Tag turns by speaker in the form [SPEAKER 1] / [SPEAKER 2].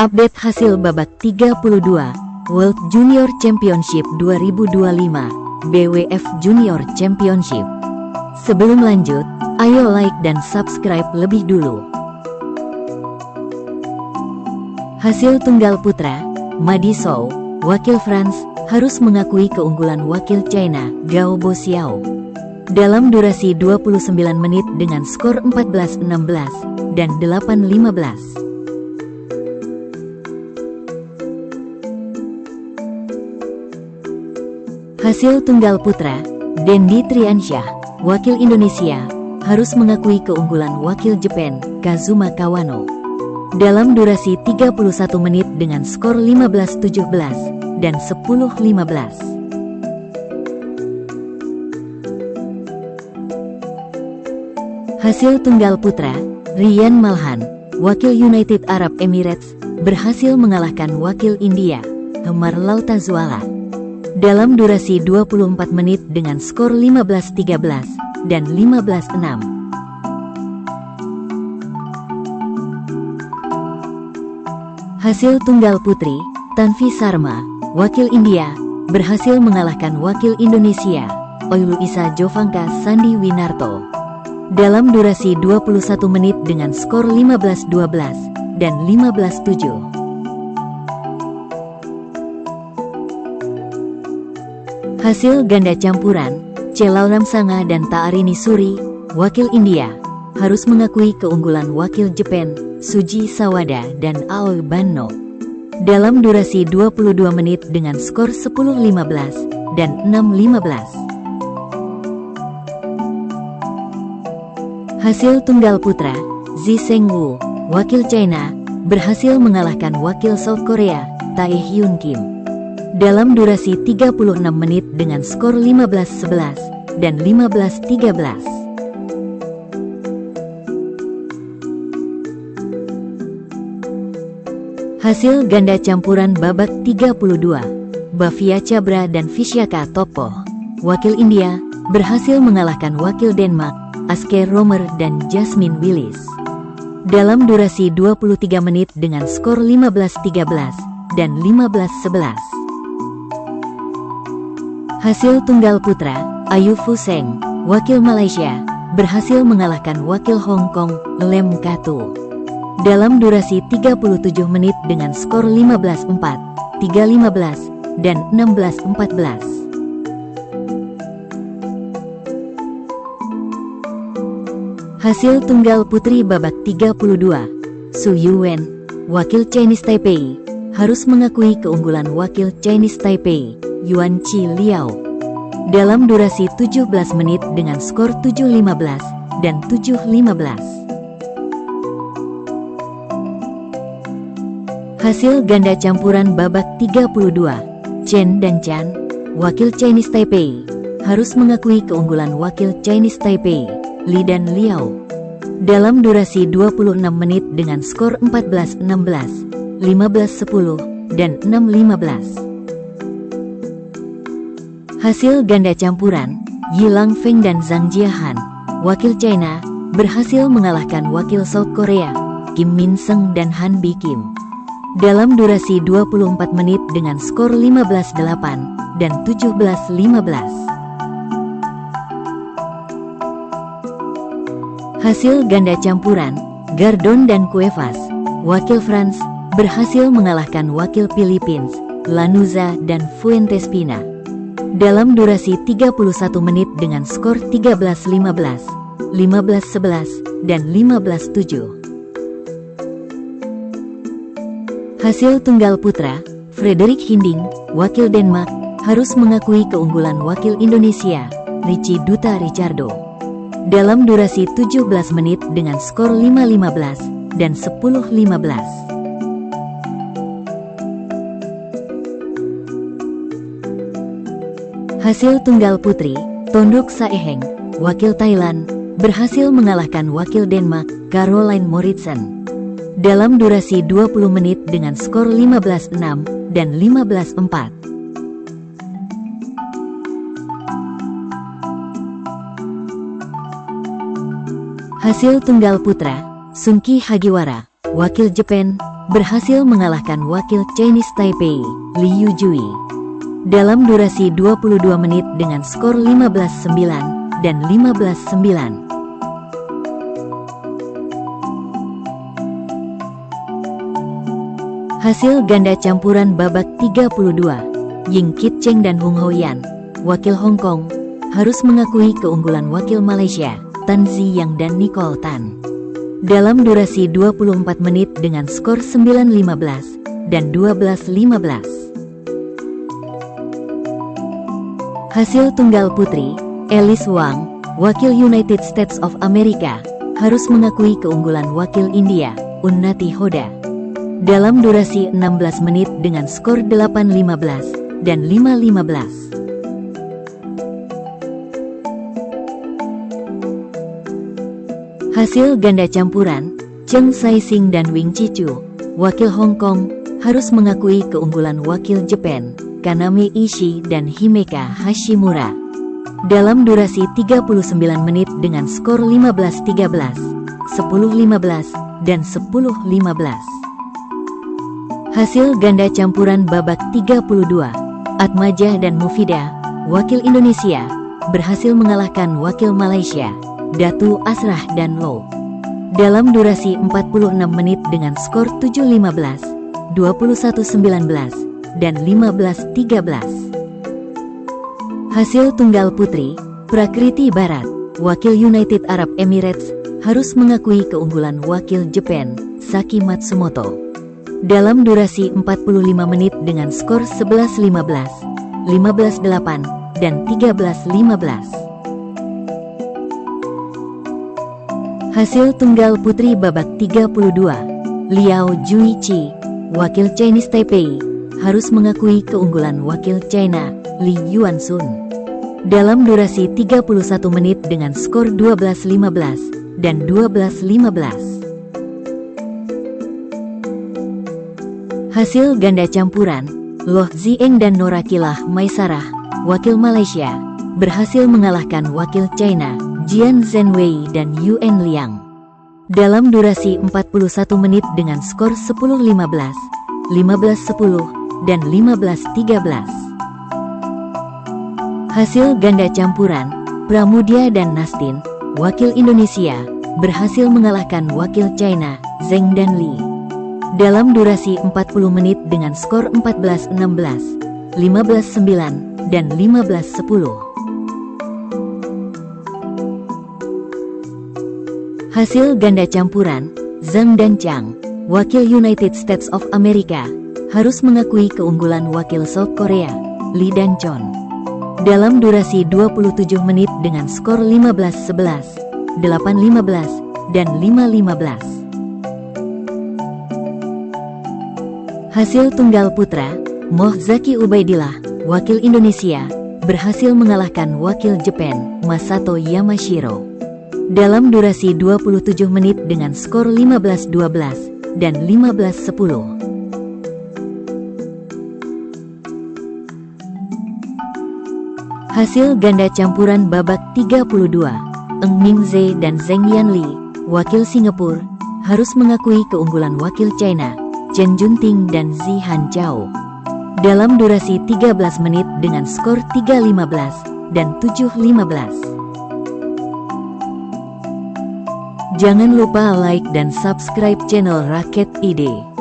[SPEAKER 1] Update hasil babak 32 World Junior Championship 2025 BWF Junior Championship. Sebelum lanjut, ayo like dan subscribe lebih dulu. Hasil tunggal putra, Madi Zhou, wakil France, harus mengakui keunggulan wakil China, Gao Boxiao. Dalam durasi 29 menit dengan skor 14-16 dan 8-15. Hasil tunggal putra, Dendi Triansyah, wakil Indonesia, harus mengakui keunggulan wakil Jepang, Kazuma Kawano. Dalam durasi 31 menit dengan skor 15-17 dan 10-15. Hasil tunggal putra, Ryan Malhan, wakil United Arab Emirates, berhasil mengalahkan wakil India, Hemar Lautazuala. Dalam durasi 24 menit dengan skor 15-13 dan 15-6. Hasil tunggal putri, Tanvi Sharma, wakil India, berhasil mengalahkan wakil Indonesia, Oiluisa Jovanka Sandi Winarto. Dalam durasi 21 menit dengan skor 15-12 dan 15-7. Hasil ganda campuran, Chelaunamsanga dan Taarini Suri, wakil India, harus mengakui keunggulan wakil Jepang, Suji Sawada dan Aoi Banno. Dalam durasi 22 menit dengan skor 10-15 dan 6-15. Hasil tunggal putra, Ji Seng-woo, wakil China, berhasil mengalahkan wakil South Korea, Tae Hyun Kim. Dalam durasi 36 menit dengan skor 15-11 dan 15-13. Hasil ganda campuran babak 32, Bhavya Chabra dan Vishyaka Topo, wakil India, berhasil mengalahkan wakil Denmark, Aske Romer dan Jasmine Willis. Dalam durasi 23 menit dengan skor 15-13 dan 15-11. Hasil tunggal putra, Ayu Fu Seng, wakil Malaysia, berhasil mengalahkan wakil Hong Kong, Lem Katu. Dalam durasi 37 menit dengan skor 15-4, 3-15, dan 16-14. Hasil tunggal putri babak 32, Su Yuwen, wakil Chinese Taipei, harus mengakui keunggulan wakil Chinese Taipei, Yuan Chi Liao. Dalam durasi 17 menit dengan skor 7-15 dan 7-15. Hasil ganda campuran babak 32, Chen dan Chan, wakil Chinese Taipei, harus mengakui keunggulan wakil Chinese Taipei, Li dan Liao. Dalam durasi 26 menit dengan skor 14-16, 15-10, dan 6-15. Hasil ganda campuran, Yilang Feng dan Zhang Jiahan, wakil China, berhasil mengalahkan wakil South Korea, Kim Min Seng dan Han Bi Kim. Dalam durasi 24 menit dengan skor 15-8 dan 17-15. Hasil ganda campuran, Gardon dan Cuevas, wakil France, berhasil mengalahkan wakil Philippines, Lanuza dan Fuentespina. Dalam durasi 31 menit dengan skor 13-15, 15-11, dan 15-7. Hasil tunggal putra, Frederik Hinding, wakil Denmark, harus mengakui keunggulan wakil Indonesia, Richie Duta Richardo. Dalam durasi 17 menit dengan skor 5-15 dan 10-15. Hasil tunggal putri, Tondok Saeheng, wakil Thailand, berhasil mengalahkan wakil Denmark, Caroline Moritzen. Dalam durasi 20 menit dengan skor 15-6 dan 15-4. Hasil tunggal putra, Sunki Hagiwara, wakil Jepang, berhasil mengalahkan wakil Chinese Taipei, Li Yujui, dalam durasi 22 menit dengan skor 15-9 dan 15-9. Hasil ganda campuran babak 32, Ying Kit Cheng dan Hung Hou-yan, wakil Hong Kong, harus mengakui keunggulan wakil Malaysia, Tan Ziyang dan Nicole Tan, dalam durasi 24 menit dengan skor 9-15 dan 12-15. Hasil tunggal putri, Alice Wang, wakil United States of America, harus mengakui keunggulan wakil India, Unnati Hoda, dalam durasi 16 menit dengan skor 8-15 dan 5-15. Hasil ganda campuran, Chen Sai-sing dan Wing Chi-chu, wakil Hong Kong, harus mengakui keunggulan wakil Jepang, Kaname Ishii dan Himeka Hashimura, dalam durasi 39 menit dengan skor 15-13, 10-15, dan 10-15. Hasil ganda campuran babak 32, Atmaja dan Mufidah, wakil Indonesia, berhasil mengalahkan wakil Malaysia, Datu Asrah dan Lo, dalam durasi 46 menit dengan skor 7-15, 21-19, dan 15-13. Hasil tunggal putri, Prakriti Barat, wakil United Arab Emirates, harus mengakui keunggulan wakil Jepang, Saki Matsumoto, dalam durasi 45 menit dengan skor 11-15, 15-8, dan 13-15. Hasil tunggal putri babak 32, Liao Juichi, wakil Chinese Taipei, harus mengakui keunggulan wakil China, Li Yuansun, dalam durasi 31 menit dengan skor 12-15 dan 12-15. Hasil ganda campuran, Loh Zieng dan Norakilah Maisarah, wakil Malaysia, berhasil mengalahkan wakil China, Jian Zhenwei dan Yuan Liang, dalam durasi 41 menit dengan skor 10-15, 15-10, dan 15-13. Hasil ganda campuran, Pramudia dan Nastin, wakil Indonesia, berhasil mengalahkan wakil China, Zheng dan Li, dalam durasi 40 menit dengan skor 14-16, 15-9, dan 15-10. Hasil ganda campuran, Zhang dan Chang, wakil United States of America, harus mengakui keunggulan wakil South Korea, Lee dan Chon, dalam durasi 27 menit dengan skor 15-11, 8-15, dan 5-15. Hasil tunggal putra, Moh Zaki Ubaidillah, wakil Indonesia, berhasil mengalahkan wakil Jepang, Masato Yamashiro, dalam durasi 27 menit dengan skor 15-12 dan 15-10. Hasil ganda campuran babak 32, Eng Mingze dan Zheng Yanli, wakil Singapura, harus mengakui keunggulan wakil China, Chen Junting dan Zi Hanchao, dalam durasi 13 menit dengan skor 3-15 dan 7-15. Jangan lupa like dan subscribe channel Raket ID.